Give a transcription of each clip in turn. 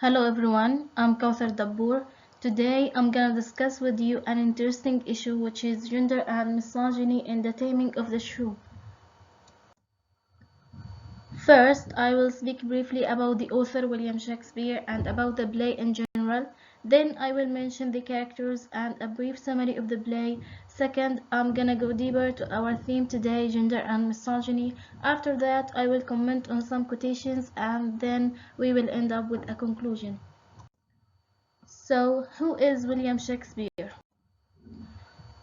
Hello everyone, I'm Kawther Dabbour. Today I'm gonna discuss with you an interesting issue which is gender and misogyny in the Taming of the Shrew. First, I will speak briefly about the author William Shakespeare and about the play in general. Then I will mention the characters and a brief summary of the play. Second, I'm gonna go deeper to our theme today, gender and misogyny. After that, I will comment on some quotations and then we will end up with a conclusion. So, who is William Shakespeare?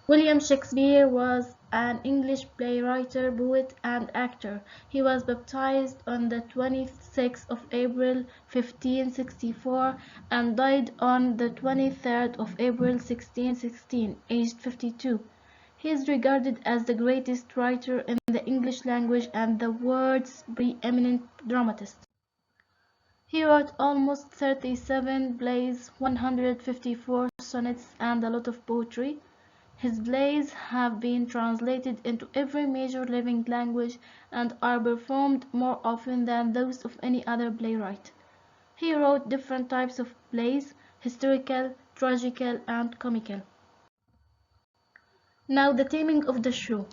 William Shakespeare was an English playwright, poet, and actor. He was baptized on the 26th of April 1564 and died on the 23rd of April 1616, aged 52. He is regarded as the greatest writer in the English language and the world's preeminent dramatist. He wrote almost 37 plays, 154 sonnets, and a lot of poetry. His plays have been translated into every major living language and are performed more often than those of any other playwright. He wrote different types of plays: historical, tragical, and comical. Now, The Taming of the Shrew.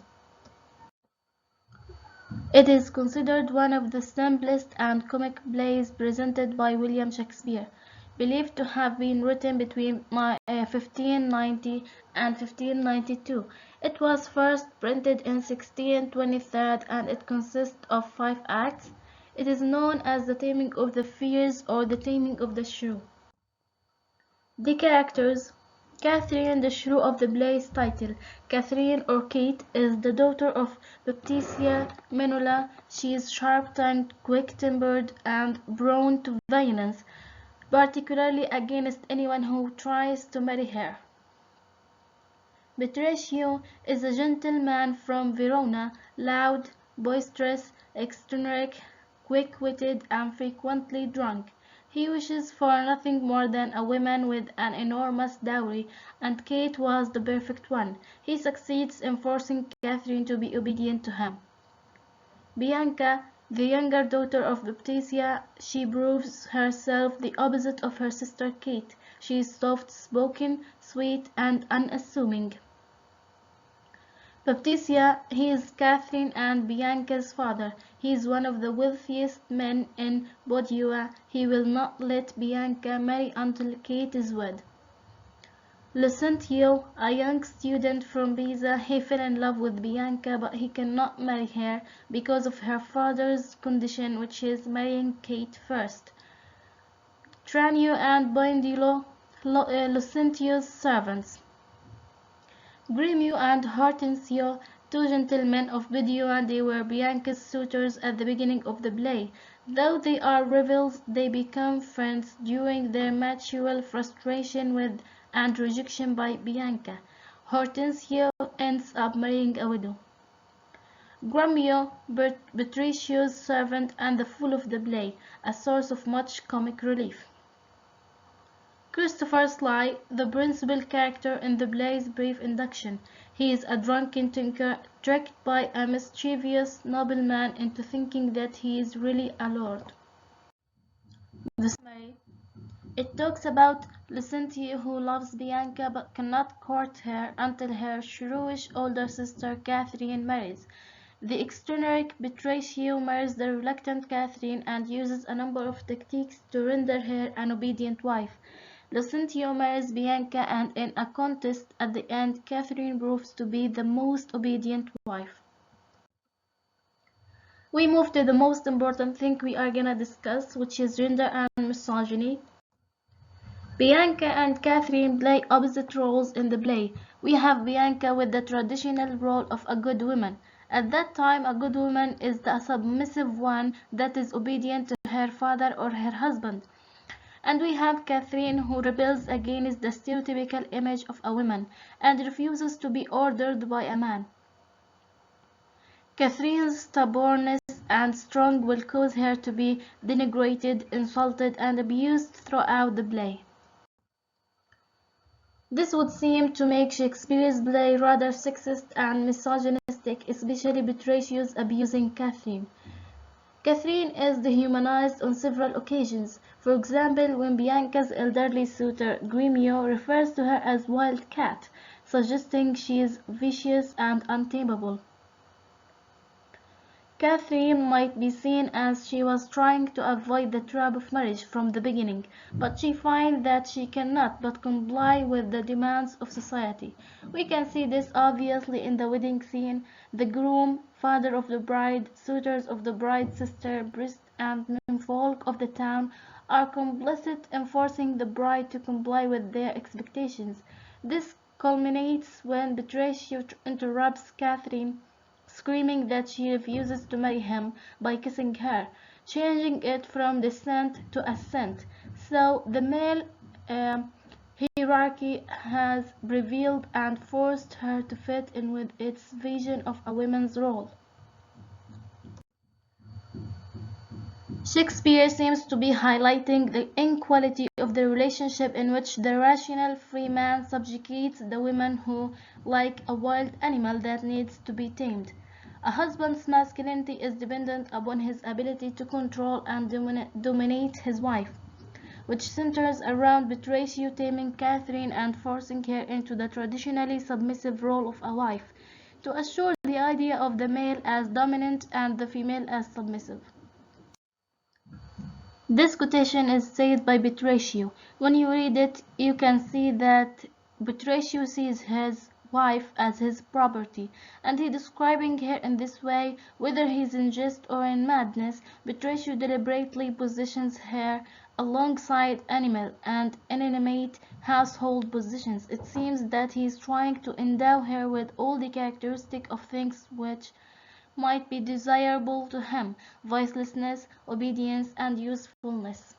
It is considered one of the simplest and comic plays presented by William Shakespeare, believed to have been written between 1590 and 1592. It was first printed in 1623 and it consists of 5 acts. It is known as The Taming of the Fears or The Taming of the Shrew. The characters. Catherine, the shrew of the play's title. Catherine, or Kate, is the daughter of Baptisia Minola. She is sharp-tongued, quick-tempered, and prone to violence, particularly against anyone who tries to marry her. Petruchio is a gentleman from Verona, loud, boisterous, eccentric, quick-witted, and frequently drunk. He wishes for nothing more than a woman with an enormous dowry, and Kate was the perfect one. He succeeds in forcing Catherine to be obedient to him. Bianca, the younger daughter of Baptisia, she proves herself the opposite of her sister Kate. She is soft-spoken, sweet, and unassuming. Baptisia, he is Catherine and Bianca's father. He is one of the wealthiest men in Padua. He will not let Bianca marry until Kate is wed. Lucentio, a young student from Pisa, he fell in love with Bianca, but he cannot marry her because of her father's condition, which is marrying Kate first. Tranio and Boindilo, Lucentio's servants. Gremio and Hortensio, two gentlemen of Padua, they were Bianca's suitors at the beginning of the play. Though they are rivals, they become friends during their mutual frustration with and rejection by Bianca. Hortensio ends up marrying a widow. Gremio, Petruchio's servant and the fool of the play, a source of much comic relief. Christopher Sly, the principal character in the play's brief introduction. He is a drunken tinker tricked by a mischievous nobleman into thinking that he is really a lord. The summary. It talks about Lucentio who loves Bianca but cannot court her until her shrewish older sister Catherine marries. The eccentric Petruchio marries the reluctant Catherine and uses a number of techniques to render her an obedient wife. Lucentio marries Bianca and in a contest at the end, Catherine proves to be the most obedient wife. We move to the most important thing we are gonna discuss, which is gender and misogyny. Bianca and Catherine play opposite roles in the play. We have Bianca with the traditional role of a good woman. At that time, a good woman is the submissive one that is obedient to her father or her husband. And we have Catherine who rebels against the stereotypical image of a woman and refuses to be ordered by a man. Catherine's stubbornness and strong will cause her to be denigrated, insulted, and abused throughout the play. This would seem to make Shakespeare's play rather sexist and misogynistic, especially Petruchio's abusing Catherine. Catherine is dehumanized on several occasions. For example, when Bianca's elderly suitor, Gremio, refers to her as "wild cat", suggesting she is vicious and untamable. Catherine might be seen as she was trying to avoid the trap of marriage from the beginning, but she finds that she cannot but comply with the demands of society. We can see this obviously in the wedding scene. The groom, father of the bride, suitors of the bride's sister, priests, and menfolk of the town are complicit in forcing the bride to comply with their expectations. This culminates when Petruchio interrupts Catherine, screaming that she refuses to marry him, by kissing her, changing it from dissent to assent. So the male hierarchy has revealed and forced her to fit in with its vision of a woman's role. Shakespeare seems to be highlighting the inequality of the relationship in which the rational free man subjugates the woman who, like a wild animal that needs to be tamed. A husband's masculinity is dependent upon his ability to control and dominate his wife, which centers around Petruchio taming Catherine and forcing her into the traditionally submissive role of a wife, to assure the idea of the male as dominant and the female as submissive. This quotation is said by Petruchio. When you read it, you can see that Petruchio sees his wife as his property, and he describing her in this way, whether he's in jest or in madness. Petruchio deliberately positions her alongside animal and inanimate household positions. It seems that he is trying to endow her with all the characteristics of things which might be desirable to him: voicelessness, obedience, and usefulness.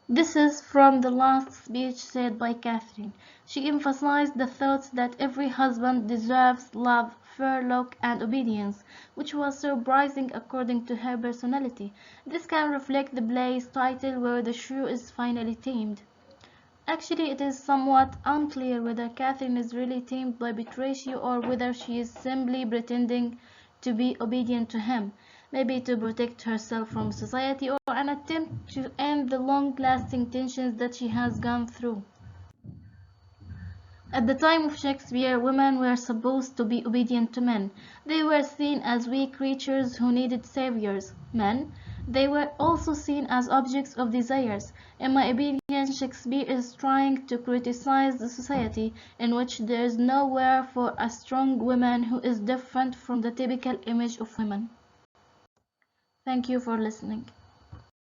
This is from the last speech said by Catherine. She emphasized the thoughts that every husband deserves love, fair look, and obedience, which was surprising according to her personality. This can reflect the play's title, where the shrew is finally tamed. Actually, it is somewhat unclear whether Catherine is really tamed by Petruchio or whether she is simply pretending to be obedient to him, maybe to protect herself from society or an attempt to end the long-lasting tensions that she has gone through. At the time of Shakespeare, women were supposed to be obedient to men. They were seen as weak creatures who needed saviors. Men, they were also seen as objects of desires. In my opinion, Shakespeare is trying to criticize the society in which there is nowhere for a strong woman who is different from the typical image of women. Thank you for listening.